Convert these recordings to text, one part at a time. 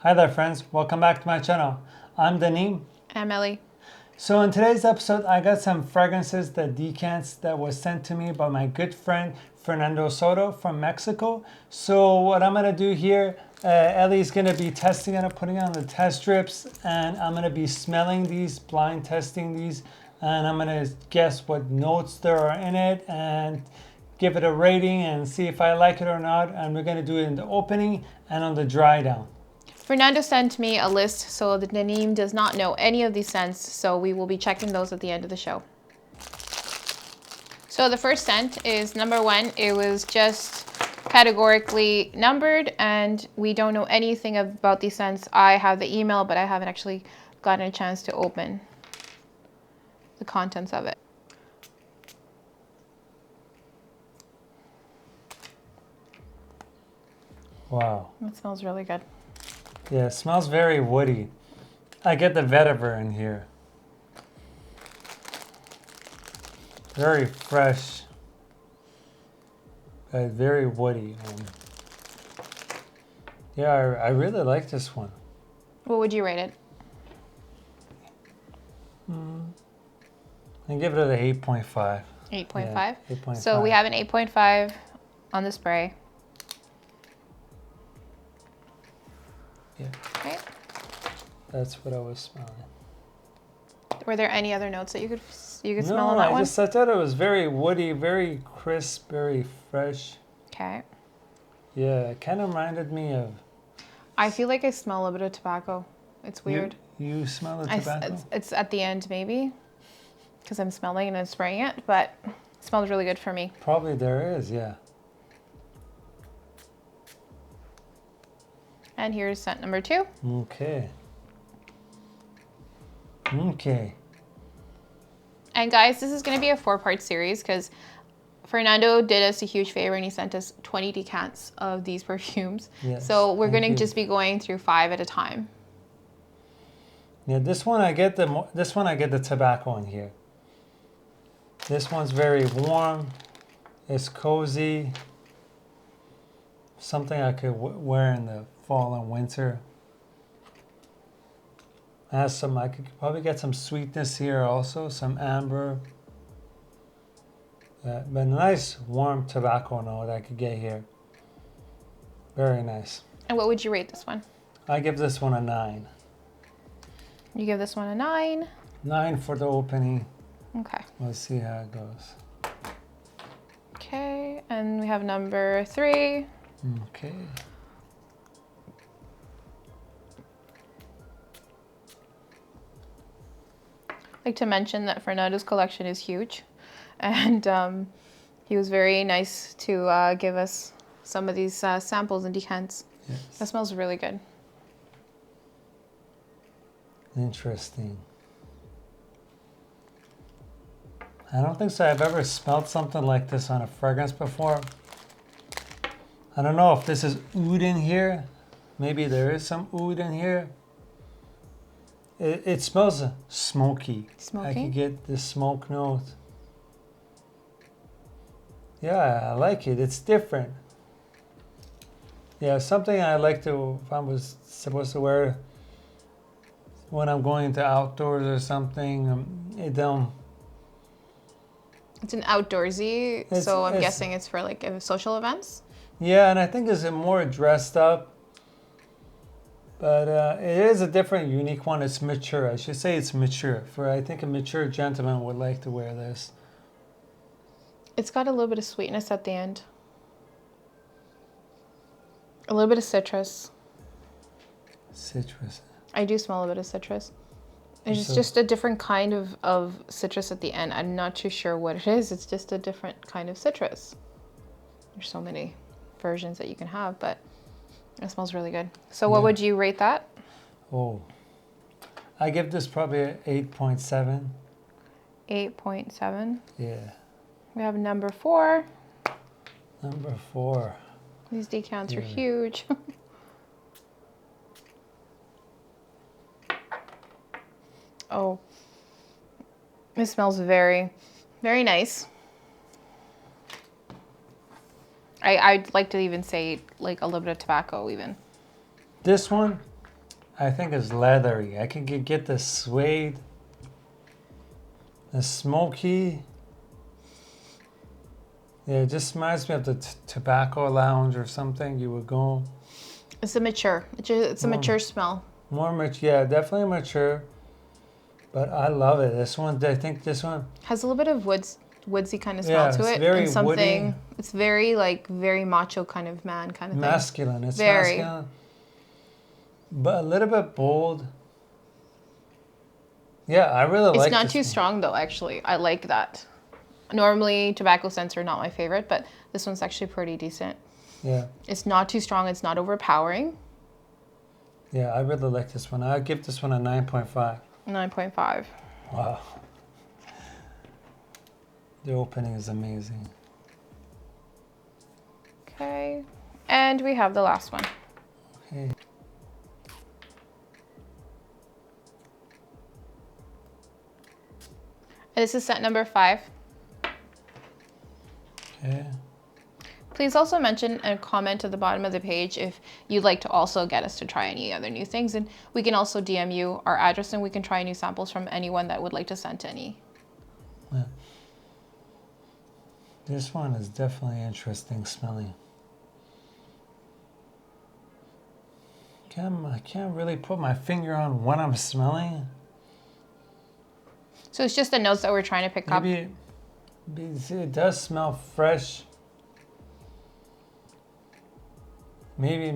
Hi there friends, welcome back to my channel. I'm Danim. I'm Ellie. So in today's episode, I got some fragrances, the decants that was sent to me by my good friend Fernando Soto from Mexico. So what I'm gonna do here, Ellie's gonna be testing it, putting on the test strips, and I'm gonna be smelling these, blind testing these, and I'm gonna guess what notes there are in it and give it a rating and see if I like it or not. And we're gonna do it in the opening and on the dry down. Fernando sent me a list, so the Nanim does not know any of these scents, so we will be checking those at the end of the show. So the first scent is number 1. It was just categorically numbered, and we don't know anything about these scents. I have the email, but I haven't actually gotten a chance to open the contents of it. Wow. It smells really good. Yeah, it smells very woody. I get the vetiver in here. Very fresh, but very woody. Yeah, I really like this one. What would you rate it? I give it an 8.5. 8.5? Yeah, 8.5. So we have an 8.5 on the spray. Yeah, Okay. that's what I was smelling. Were there any other notes that you could No, smell on that one? I thought it was very woody, very crisp, very fresh. Okay. Yeah, it kind of reminded me of... I feel like I smell a bit of tobacco. It's weird. You smell the tobacco? It's at the end maybe, because I'm smelling and I'm spraying it, but it smells really good for me. Probably there is, yeah. And here's scent number 2. Okay. Okay. And guys, this is going to be a 4-part series because Fernando did us a huge favor and he sent us 20 decants of these perfumes. Yes, so we're thank going you. to just be going through 5 at a time. Yeah, this one I get the tobacco in here. This one's very warm. It's cozy. Something I could wear in the fall and winter. Has some. I could probably get some sweetness here also, some amber. But a nice warm tobacco note I could get here. Very nice. And what would you rate this one? I give this one a 9. You give this one a 9. 9 for the opening. Okay. Let's see how it goes. Okay, and we have number 3. Okay. I'd like to mention that Fernando's collection is huge, and he was very nice to give us some of these samples and decants. Yes. That smells really good. Interesting. I don't think so. I've ever smelled something like this on a fragrance before. I don't know if this is oud in here. Maybe there is some oud in here. It smells smoky. Smoky? I could get the smoke note. Yeah, I like it. It's different. Yeah, something I like to, if I was supposed to wear when I'm going to outdoors or something, it don't. It's an outdoorsy, so I'm guessing it's for like social events. Yeah, and I think it's a more dressed up. But it is a different, unique one. It's mature. I should say it's mature. I think a mature gentleman would like to wear this. It's got a little bit of sweetness at the end. A little bit of citrus. Citrus. I do smell a bit of citrus. It's just a different kind of citrus at the end. I'm not too sure what it is. It's just a different kind of citrus. There's so many versions that you can have, but it smells really good. So what would you rate that? Oh, I give this probably an 8.7. 8.7. Yeah. We have number 4. Number 4. These decants are huge. Oh, it smells very, very nice. I'd like to even say like a little bit of tobacco even. This one, I think it's leathery. I can get the suede, the smoky. Yeah, it just reminds me of the tobacco lounge or something you would go. It's a mature. It's a mature smell. More mature, yeah, definitely mature. But I love it. This one, I think this one has a little bit of woodsy kind of smell to it. Very and something. woody. It's very very macho kind of man kind of masculine. thing. It's masculine. But a little bit bold. Yeah, I really like it. It's not too strong though, actually. I like that. Normally, tobacco scents are not my favorite, but this one's actually pretty decent. Yeah. It's not too strong. It's not overpowering. Yeah, I really like this one. I'll give this one a 9.5. 9.5. Wow. The opening is amazing. Okay. And we have the last one. Okay. And this is scent number 5. Okay. Please also mention and comment at the bottom of the page if you'd like to also get us to try any other new things. And we can also DM you our address and we can try new samples from anyone that would like to send any. Yeah. This one is definitely interesting smelling. I can't really put my finger on what I'm smelling. So it's just the notes that we're trying to pick up. It does smell fresh. Maybe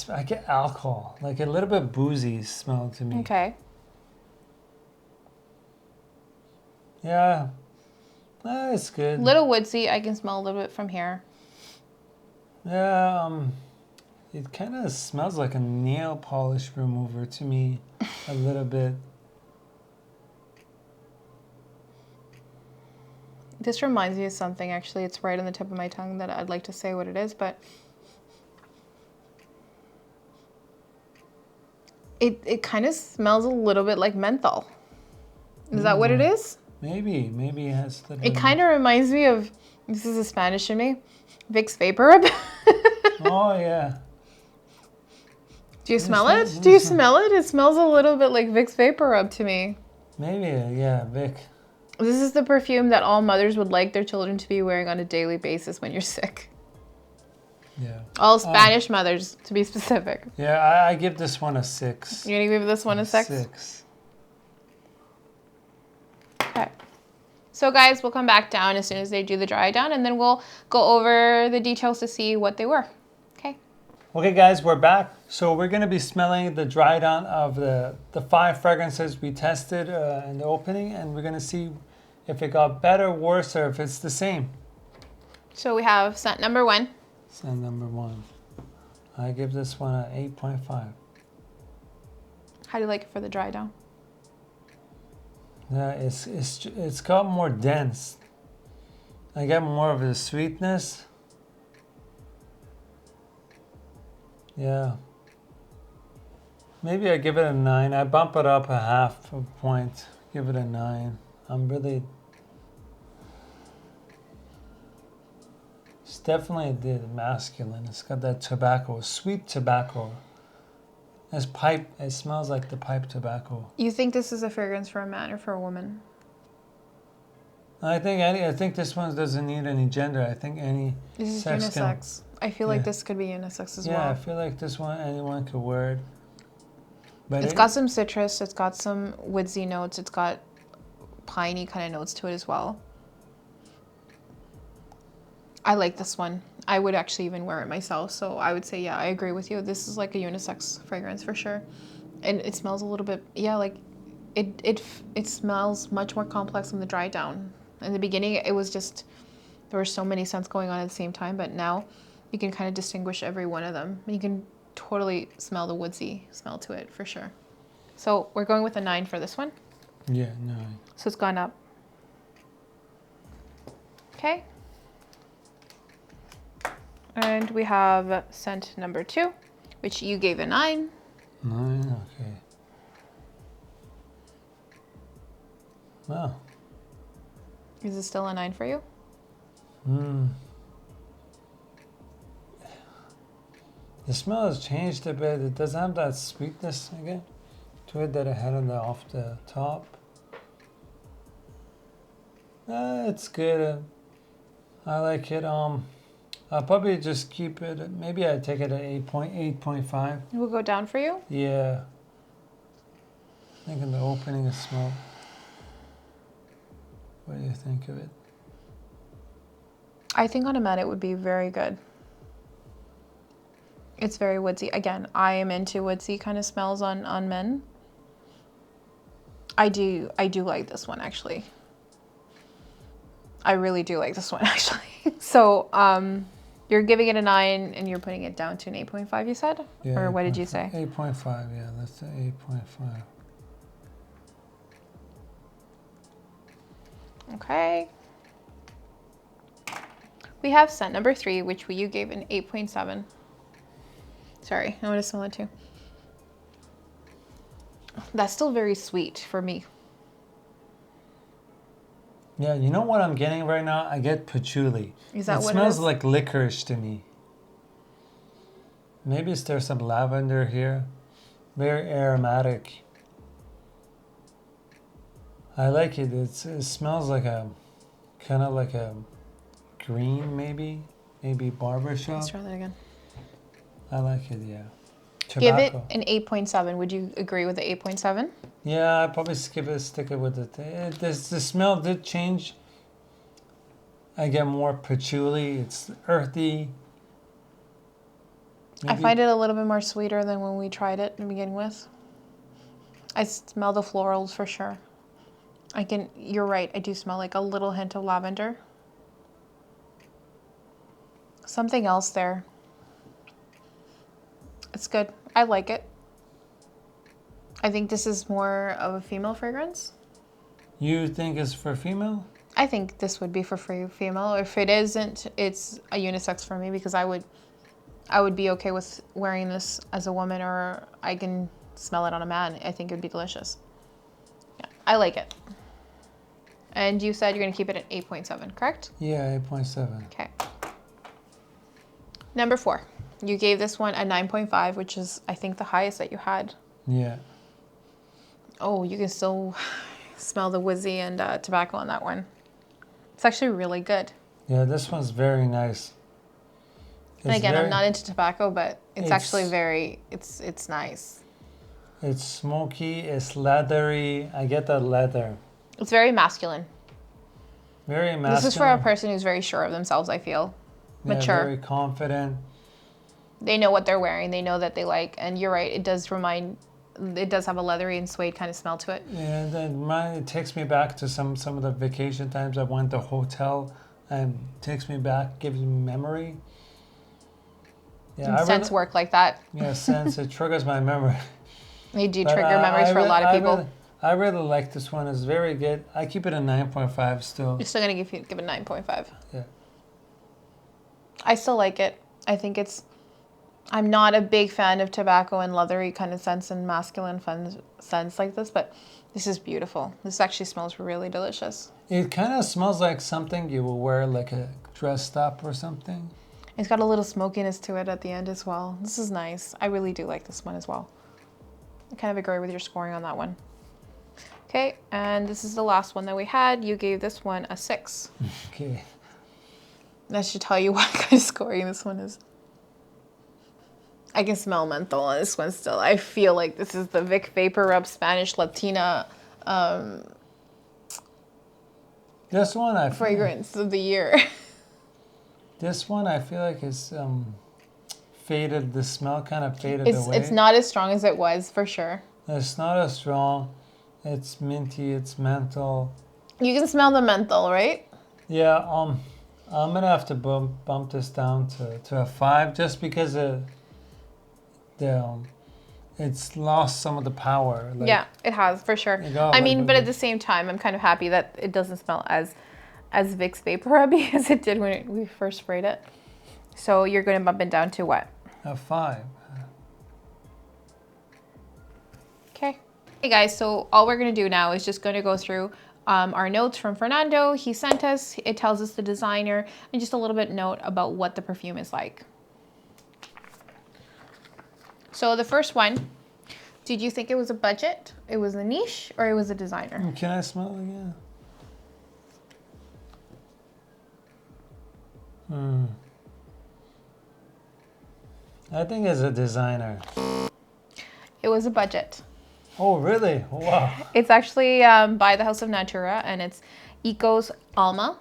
I get alcohol, like a little bit boozy smell to me. Okay. Yeah, it's good. Little woodsy. I can smell a little bit from here. Yeah, it kind of smells like a nail polish remover to me, a little bit. This reminds me of something, actually. It's right on the tip of my tongue that I'd like to say what it is, but it kind of smells a little bit like menthol. Is that what it is? Maybe it has the... It kind of reminds me of, this is a Spanish in me, Vicks Vapor Rub. Oh, yeah. Do you smell it? Do you smell it? It smells a little bit like Vicks Vapor Rub to me. Maybe, yeah, Vic. This is the perfume that all mothers would like their children to be wearing on a daily basis when you're sick. Yeah. All Spanish mothers, to be specific. Yeah, I give this one a 6. You're gonna give this one a 6? 6. Okay. So guys, we'll come back down as soon as they do the dry down, and then we'll go over the details to see what they were. Okay. Okay, guys, we're back. So we're gonna be smelling the dry down of the 5 fragrances we tested in the opening, and we're gonna see if it got better, worse, or if it's the same. So we have scent number 1. Scent number 1. I give this one an 8.5. How do you like it for the dry down? Yeah, it's got more dense. I get more of the sweetness. Yeah. Maybe I give it a 9. I bump it up a half a point. Give it a 9. It's definitely the masculine. It's got that tobacco, sweet tobacco. It's pipe. It smells like the pipe tobacco. You think this is a fragrance for a man or for a woman? I think this one doesn't need any gender. I think any This is sex unisex. I feel like this could be unisex as well. Yeah, I feel like this one anyone could wear it. But It's got some citrus. It's got some woodsy notes. It's got piney kind of notes to it as well. I like this one. I would actually even wear it myself. So I would say, yeah, I agree with you. This is like a unisex fragrance for sure. And it smells a little bit, yeah, like it smells much more complex in the dry down. In the beginning, it was just, there were so many scents going on at the same time, but now you can kind of distinguish every one of them. You can totally smell the woodsy smell to it for sure. So we're going with a 9 for this one. Yeah, 9. So it's gone up. Okay. And we have scent number 2, which you gave a 9. 9, okay. Wow. Is it still a 9 for you? The smell has changed a bit. It doesn't have that sweetness again to it that it had off the top. It's good. I like it. I'll probably just keep it. Maybe I take it at 8.5. We'll go down for you. Yeah. I think in the opening of smell. What do you think of it? I think on a man it would be very good. It's very woodsy. Again, I am into woodsy kind of smells on men. I do like this one actually. I really do like this one actually. So you're giving it a 9 and you're putting it down to an 8.5, you said? Yeah, or what did you say? 8.5, yeah, that's the 8.5. Okay. We have scent number 3, which you gave an 8.7. Sorry, I want to smell it too. That's still very sweet for me. Yeah, you know what I'm getting right now? I get patchouli. Is that it what smells it is? like licorice to me. Maybe there's some lavender here. Very aromatic. I like it. It smells like a kind of like a green, maybe barbershop. Let's try that again. I like it. Yeah. Give it Tobacco. an 8.7. Would you agree with the 8.7? Yeah, I'd probably stick it with it. The smell did change. I get more patchouli. It's earthy. I find it a little bit more sweeter than when we tried it to begin with. I smell the florals for sure. You're right, I do smell like a little hint of lavender. Something else there. It's good. I like it. I think this is more of a female fragrance. You think it's for female? I think this would be for female. If it isn't, it's a unisex for me because I would be okay with wearing this as a woman, or I can smell it on a man. I think it would be delicious. Yeah, I like it. And you said you're going to keep it at 8.7, correct? Yeah, 8.7. Okay. Number 4. You gave this one a 9.5, which is, I think, the highest that you had. Yeah. Oh, you can still smell the woodsy and tobacco on that one. It's actually really good. Yeah, this one's very nice. And again, I'm not into tobacco, but it's actually it's nice. It's smoky, it's leathery. I get that leather. It's very masculine. Very masculine. This is for a person who's very sure of themselves, I feel. Yeah, Mature. very confident. They know what they're wearing. They know that they like. And you're right, it does have a leathery and suede kind of smell to it. Yeah, then it takes me back to some of the vacation times I went to hotel, and takes me back, gives me memory. Yeah, And scents work like that. Yeah, scents, it triggers my memory. They do trigger memories for a lot of people. I really like this one. It's very good. I keep it a 9.5 still. You're still going to give it 9.5. Yeah. I still like it. I think I'm not a big fan of tobacco and leathery kind of scents and masculine scents like this, but this is beautiful. This actually smells really delicious. It kind of smells like something you will wear like a dressed up or something. It's got a little smokiness to it at the end as well. This is nice. I really do like this one as well. I kind of agree with your scoring on that one. Okay, and this is the last one that we had. You gave this one a 6. Okay. That should tell you what kind of scoring this one is. I can smell menthol on this one still. I feel like this is the Vic Vapor Rub Spanish Latina This one fragrance of the year. This one I feel like is faded. The smell kind of faded away. It's not as strong as it was for sure. It's not as strong. It's minty. It's menthol. You can smell the menthol, right? Yeah. I'm gonna have to bump this down to a 5 just because it's lost some of the power. Like, yeah, it has for sure. I mean, but at the same time, I'm kind of happy that it doesn't smell as Vicks Vapor Rub as it did when we first sprayed it. So you're going to bump it down to what? A 5. Okay. Hey guys, so all we're going to do now is just going to go through our notes from Fernando. He sent us, it tells us the designer, and just a little bit note about what the perfume is like. So the first one, did you think it was a budget, it was a niche, or it was a designer? Can I smell it again? I think it's a designer. It was a budget. Oh, really? Wow. It's actually by the House of Natura, and it's Ekos Alma.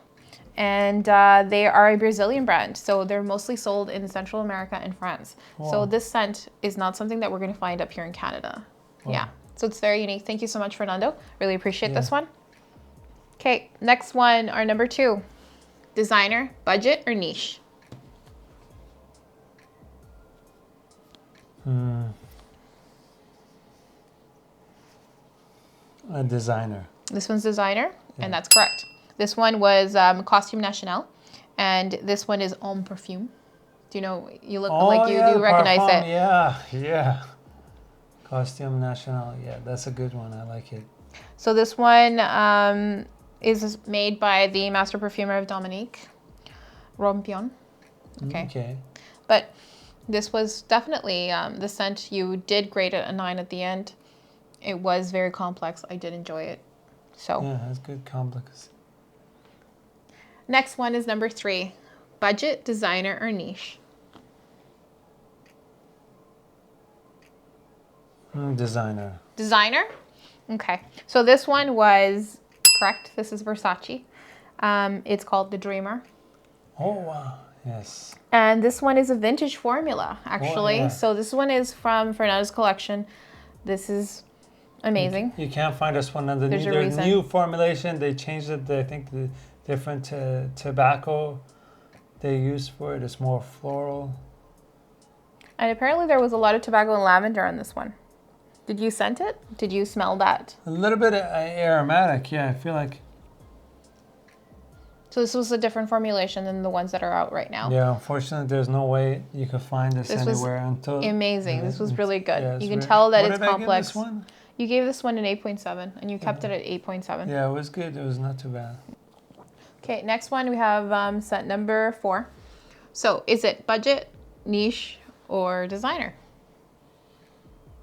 And they are a Brazilian brand, so they're mostly sold in Central America and France. Wow. So this scent is not something that we're going to find up here in Canada. Wow. Yeah, so it's very unique. Thank you so much, Fernando. Really appreciate this one. Okay, next one, our number 2. Designer, budget, or niche? A designer. This one's designer, and that's correct. This one was Costume National, and this one is Homme Parfum. Do you know, you look like you do recognize Parfum. it. Yeah. Costume National, yeah, that's a good one. I like it. So this one is made by the master perfumer of Dominique Rompion. Okay. But this was definitely the scent. You did grade it a 9 at the end. It was very complex. I did enjoy it. So yeah, it's good complex. Next one is number 3. Budget, designer, or niche? Designer. Designer? Okay. So this one was correct. This is Versace. It's called The Dreamer. Oh, wow. Yes. And this one is a vintage formula, actually. Oh, yeah. So this one is from Fernando's collection. This is amazing. You can't find this one under Their new formulation. They changed it. I think the different tobacco they use for it is more floral. And apparently there was a lot of tobacco and lavender on this one. Did you scent it? Did you smell that? A little bit aromatic. Yeah, I feel like. So this was a different formulation than the ones that are out right now. Yeah, unfortunately, there's no way you could find this anywhere until. Amazing. This was really good. Yeah, you can tell that it's complex. I give this one? You gave this one an 8.7, and you kept it at 8.7. Yeah, it was good. It was not too bad. Okay, next one we have scent number 4. So is it budget, niche, or designer?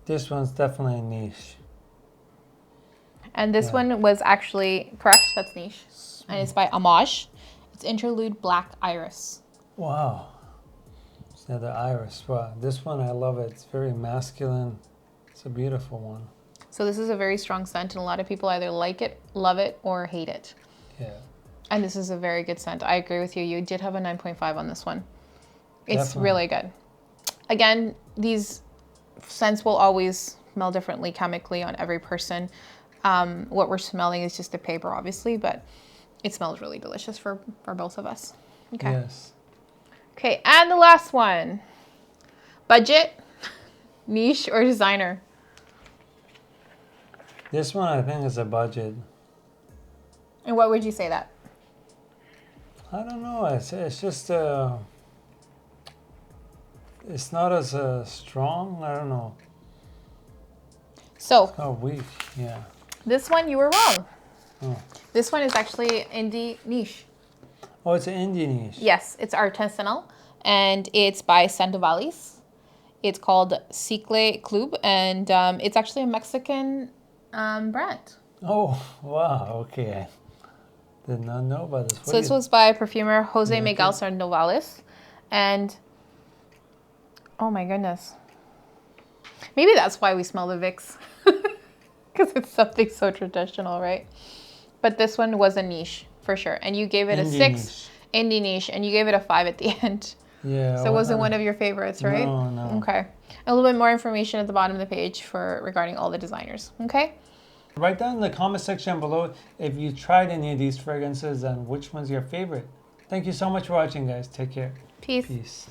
This one's definitely niche. And this one was actually correct. That's niche. And it's by Amouage. It's Interlude Black Iris. Wow. Yeah, the iris. Wow. This one, I love it. It's very masculine. It's a beautiful one. So this is a very strong scent, and a lot of people either like it, love it, or hate it. Yeah. And this is a very good scent. I agree with you. You did have a 9.5 on this one. It's Definitely. Really good. Again, these scents will always smell differently chemically on every person. What we're smelling is just the paper, obviously, but it smells really delicious for both of us. Okay. Yes. Okay, and the last one. Budget, niche, or designer? This one, I think, is a budget. And what would you say that? I don't know. It's just it's not as strong. I don't know. So. Oh, weak. Yeah. This one, you were wrong. Oh. This one is actually indie niche. Oh, it's an indie niche. Yes, it's artisanal, and it's by Sandovalis. It's called Cicle Club, and it's actually a Mexican brand. Oh, wow. Okay. Did not know about this. So this was by perfumer Jose Miguel Sandovalis, and oh my goodness. Maybe that's why we smell the Vicks. Because it's something so traditional, right? But this one was a niche, for sure. And you gave it a 6, indie niche, and you gave it a 5 at the end. Yeah. So it wasn't one of your favorites, right? No. Okay. A little bit more information at the bottom of the page regarding all the designers, okay? Write down in the comment section below if you tried any of these fragrances and which one's your favorite. Thank you so much for watching, guys. Take care. Peace. Peace.